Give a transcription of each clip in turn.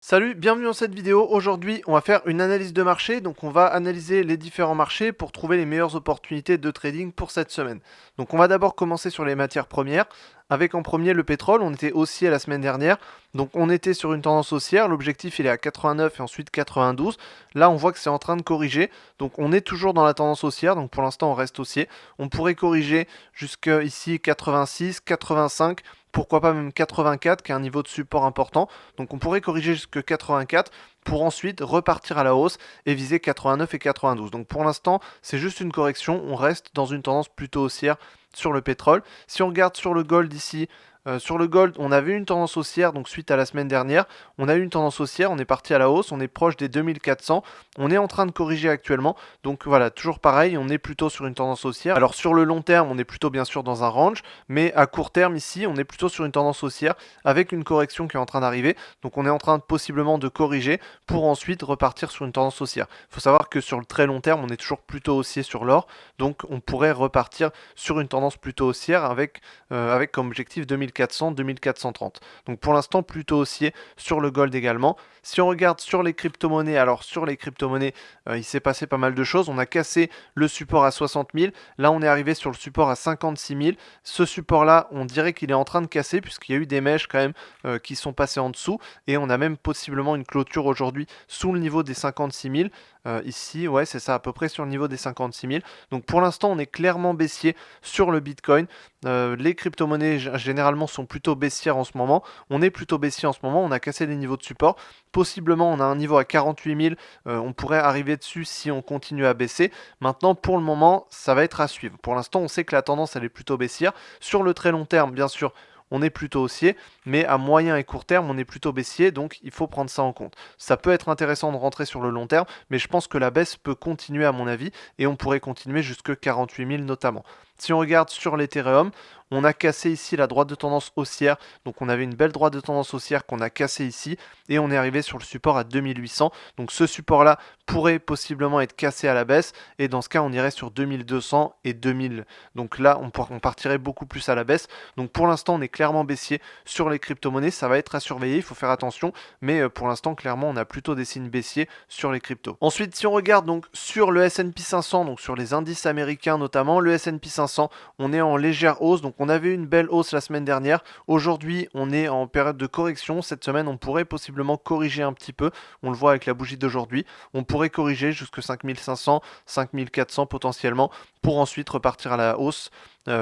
Salut, bienvenue dans cette vidéo. Aujourd'hui, on va faire une analyse de marché. Donc, on va analyser les différents marchés pour trouver les meilleures opportunités de trading pour cette semaine. Donc, on va d'abord commencer sur les matières premières. Avec en premier le pétrole, on était haussier la semaine dernière. Donc, on était sur une tendance haussière. L'objectif, il est à 89 et ensuite 92. Là, on voit que c'est en train de corriger. Donc, on est toujours dans la tendance haussière. Donc, pour l'instant, on reste haussier. On pourrait corriger jusqu'à ici 86, 85. Pourquoi pas même 84, qui est un niveau de support important. Donc on pourrait corriger jusque 84 pour ensuite repartir à la hausse et viser 89 et 92. Donc pour l'instant, c'est juste une correction. On reste dans une tendance plutôt haussière sur le pétrole. Si on regarde sur le gold ici, sur le gold, on avait une tendance haussière, donc suite à la semaine dernière, on a eu une tendance haussière, on est parti à la hausse, on est proche des 2400, on est en train de corriger actuellement, donc voilà, toujours pareil, on est plutôt sur une tendance haussière. Alors sur le long terme, on est plutôt bien sûr dans un range, mais à court terme ici, on est plutôt sur une tendance haussière avec une correction qui est en train d'arriver, donc on est en train possiblement de corriger pour ensuite repartir sur une tendance haussière. Il faut savoir que sur le très long terme, on est toujours plutôt haussier sur l'or, donc on pourrait repartir sur une tendance plutôt haussière avec comme objectif 2400-2430. Donc pour l'instant plutôt haussier sur le gold également. Si on regarde sur les crypto-monnaies, alors sur les crypto-monnaies, il s'est passé pas mal de choses. On a cassé le support à 60 000. Là, on est arrivé sur le support à 56 000. Ce support-là, on dirait qu'il est en train de casser puisqu'il y a eu des mèches quand même qui sont passées en dessous. Et on a même possiblement une clôture aujourd'hui sous le niveau des 56 000. Ici, ouais, c'est ça, à peu près sur le niveau des 56 000. Donc pour l'instant, on est clairement baissier sur le Bitcoin. Les crypto-monnaies généralement sont plutôt baissières en ce moment. On est plutôt baissier en ce moment. On a cassé les niveaux de support. Possiblement, on a un niveau à 48 000. On pourrait arriver dessus si on continue à baisser. Maintenant, pour le moment, ça va être à suivre. Pour l'instant, on sait que la tendance, elle est plutôt baissière. Sur le très long terme, bien sûr, on est plutôt haussier, mais à moyen et court terme, on est plutôt baissier, donc il faut prendre ça en compte. Ça peut être intéressant de rentrer sur le long terme, mais je pense que la baisse peut continuer à mon avis, et on pourrait continuer jusque 48 000 notamment. Si on regarde sur l'Ethereum, on a cassé ici la droite de tendance haussière, donc on avait une belle droite de tendance haussière qu'on a cassée ici, et on est arrivé sur le support à 2800, donc ce support-là pourrait possiblement être cassé à la baisse, et dans ce cas on irait sur 2200 et 2000, donc là on partirait beaucoup plus à la baisse, donc pour l'instant on est clairement baissier sur les crypto-monnaies, ça va être à surveiller, il faut faire attention, mais pour l'instant clairement on a plutôt des signes baissiers sur les cryptos. Ensuite si on regarde donc sur le S&P 500, donc sur les indices américains notamment, le S&P 500, on est en légère hausse, donc on avait une belle hausse la semaine dernière, aujourd'hui on est en période de correction, cette semaine on pourrait possiblement corriger un petit peu, on le voit avec la bougie d'aujourd'hui, on pourrait corriger jusque 5500, 5400 potentiellement, pour ensuite repartir à la hausse,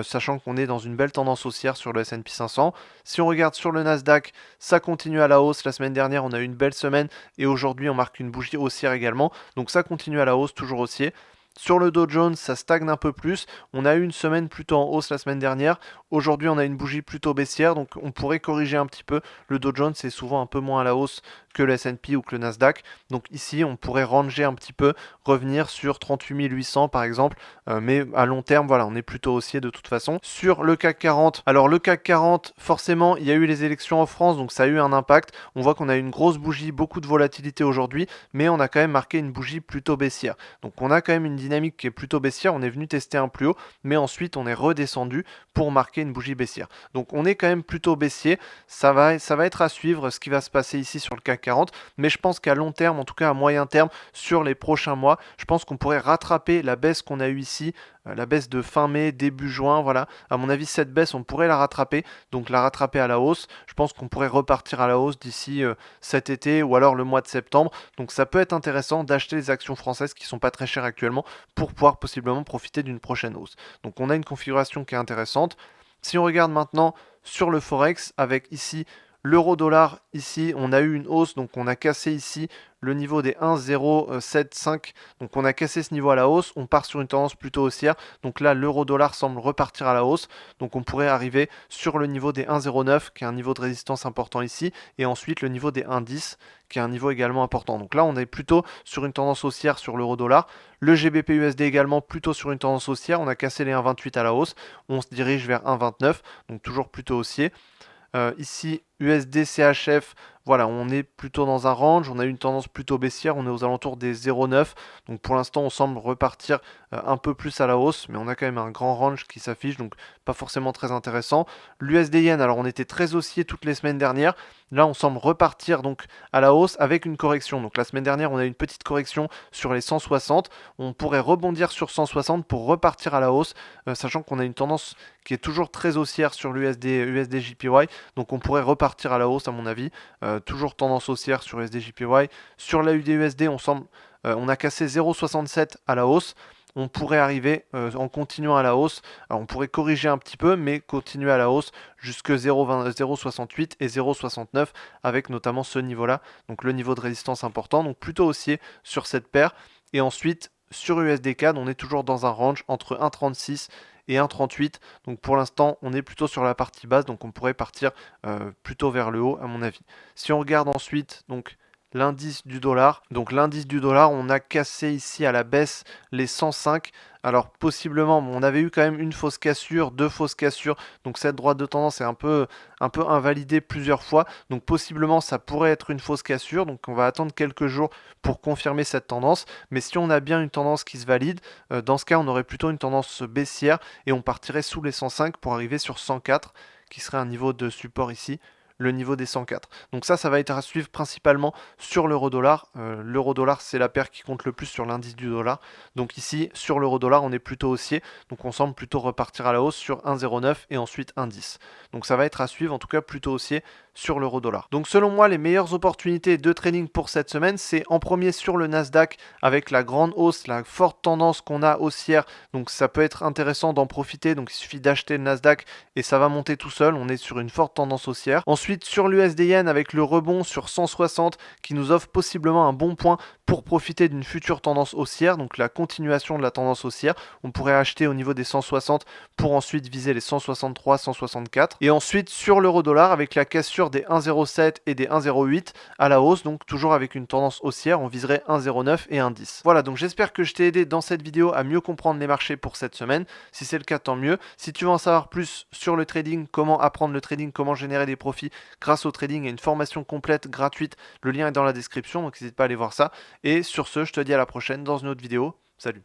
sachant qu'on est dans une belle tendance haussière sur le S&P 500. Si on regarde sur le Nasdaq, ça continue à la hausse. La semaine dernière, on a eu une belle semaine et aujourd'hui, on marque une bougie haussière également. Donc ça continue à la hausse, toujours haussier. Sur le Dow Jones, ça stagne un peu plus. On a eu une semaine plutôt en hausse la semaine dernière. Aujourd'hui, on a une bougie plutôt baissière, donc on pourrait corriger un petit peu. Le Dow Jones est souvent un peu moins à la hausse que le S&P ou que le Nasdaq. Donc ici, on pourrait ranger un petit peu, revenir sur 38 800 par exemple. Mais à long terme, voilà, on est plutôt haussier de toute façon. Sur le CAC 40, alors le CAC 40, forcément, il y a eu les élections en France, donc ça a eu un impact. On voit qu'on a une grosse bougie, beaucoup de volatilité aujourd'hui, mais on a quand même marqué une bougie plutôt baissière. Donc on a quand même une dynamique qui est plutôt baissière. On est venu tester un plus haut, mais ensuite on est redescendu pour marquer une bougie baissière. Donc on est quand même plutôt baissier. Ça va être à suivre ce qui va se passer ici sur le CAC 40, mais je pense qu'à long terme, en tout cas à moyen terme, sur les prochains mois, je pense qu'on pourrait rattraper la baisse qu'on a eue ici, la baisse de fin mai, début juin, voilà. À mon avis, cette baisse, on pourrait la rattraper, donc la rattraper à la hausse. Je pense qu'on pourrait repartir à la hausse d'ici cet été ou alors le mois de septembre. Donc ça peut être intéressant d'acheter les actions françaises qui sont pas très chères actuellement pour pouvoir possiblement profiter d'une prochaine hausse. Donc on a une configuration qui est intéressante. Si on regarde maintenant sur le Forex, avec ici l'euro-dollar, ici on a eu une hausse, donc on a cassé ici le niveau des 1,075, donc on a cassé ce niveau à la hausse, on part sur une tendance plutôt haussière, donc là l'euro-dollar semble repartir à la hausse, donc on pourrait arriver sur le niveau des 1,09 qui est un niveau de résistance important ici, et ensuite le niveau des 1,10 qui est un niveau également important. Donc là on est plutôt sur une tendance haussière sur l'euro-dollar, le GBP USD également plutôt sur une tendance haussière, on a cassé les 1,28 à la hausse, on se dirige vers 1,29, donc toujours plutôt haussier. Ici, USD CHF, voilà, on est plutôt dans un range, on a une tendance plutôt baissière, on est aux alentours des 0,9. Donc pour l'instant, on semble repartir un peu plus à la hausse, mais on a quand même un grand range qui s'affiche, donc pas forcément très intéressant. L'USD Yen, alors on était très haussier toutes les semaines dernières. Là, on semble repartir donc à la hausse avec une correction. Donc la semaine dernière, on a eu une petite correction sur les 160. On pourrait rebondir sur 160 pour repartir à la hausse, sachant qu'on a une tendance qui est toujours très haussière sur l'USD JPY. Donc on pourrait repartir à la hausse à mon avis. Toujours tendance haussière sur USD JPY. Sur la UDUSD, on a cassé 0,67 à la hausse. On pourrait arriver en continuant à la hausse. Alors, on pourrait corriger un petit peu, mais continuer à la hausse jusque 0,68 et 0,69 avec notamment ce niveau-là. Donc le niveau de résistance important. Donc plutôt haussier sur cette paire. Et ensuite, sur USD-CAD, on est toujours dans un range entre 1,36 et 1,38. Donc pour l'instant, on est plutôt sur la partie basse, donc on pourrait partir plutôt vers le haut à mon avis. Si on regarde ensuite donc l'indice du dollar, on a cassé ici à la baisse les 105. Alors possiblement, on avait eu quand même une fausse cassure, deux fausses cassures, donc cette droite de tendance est un peu invalidée plusieurs fois, donc possiblement ça pourrait être une fausse cassure, donc on va attendre quelques jours pour confirmer cette tendance, mais si on a bien une tendance qui se valide, dans ce cas on aurait plutôt une tendance baissière et on partirait sous les 105 pour arriver sur 104, qui serait un niveau de support ici, le niveau des 104. Donc ça va être à suivre principalement sur l'euro-dollar. L'euro-dollar, c'est la paire qui compte le plus sur l'indice du dollar. Donc ici, sur l'euro-dollar, on est plutôt haussier. Donc on semble plutôt repartir à la hausse sur 1,09 et ensuite 1,10. Donc ça va être à suivre, en tout cas plutôt haussier sur l'euro-dollar. Donc selon moi, les meilleures opportunités de trading pour cette semaine, c'est en premier sur le Nasdaq avec la grande hausse, la forte tendance qu'on a haussière. Donc ça peut être intéressant d'en profiter. Donc il suffit d'acheter le Nasdaq et ça va monter tout seul. On est sur une forte tendance haussière. Ensuite, sur l'USD Yen avec le rebond sur 160 qui nous offre possiblement un bon point pour profiter d'une future tendance haussière, donc la continuation de la tendance haussière. On pourrait acheter au niveau des 160 pour ensuite viser les 163, 164. Et ensuite sur l'euro-dollar avec la cassure des 1,07 et des 1,08 à la hausse, donc toujours avec une tendance haussière, on viserait 1,09 et 1,10. Voilà, donc j'espère que je t'ai aidé dans cette vidéo à mieux comprendre les marchés pour cette semaine. Si c'est le cas, tant mieux. Si tu veux en savoir plus sur le trading, comment apprendre le trading, comment générer des profits grâce au trading, il y a une formation complète gratuite. Le lien est dans la description, donc n'hésite pas à aller voir ça. Et sur ce, je te dis à la prochaine dans une autre vidéo. Salut!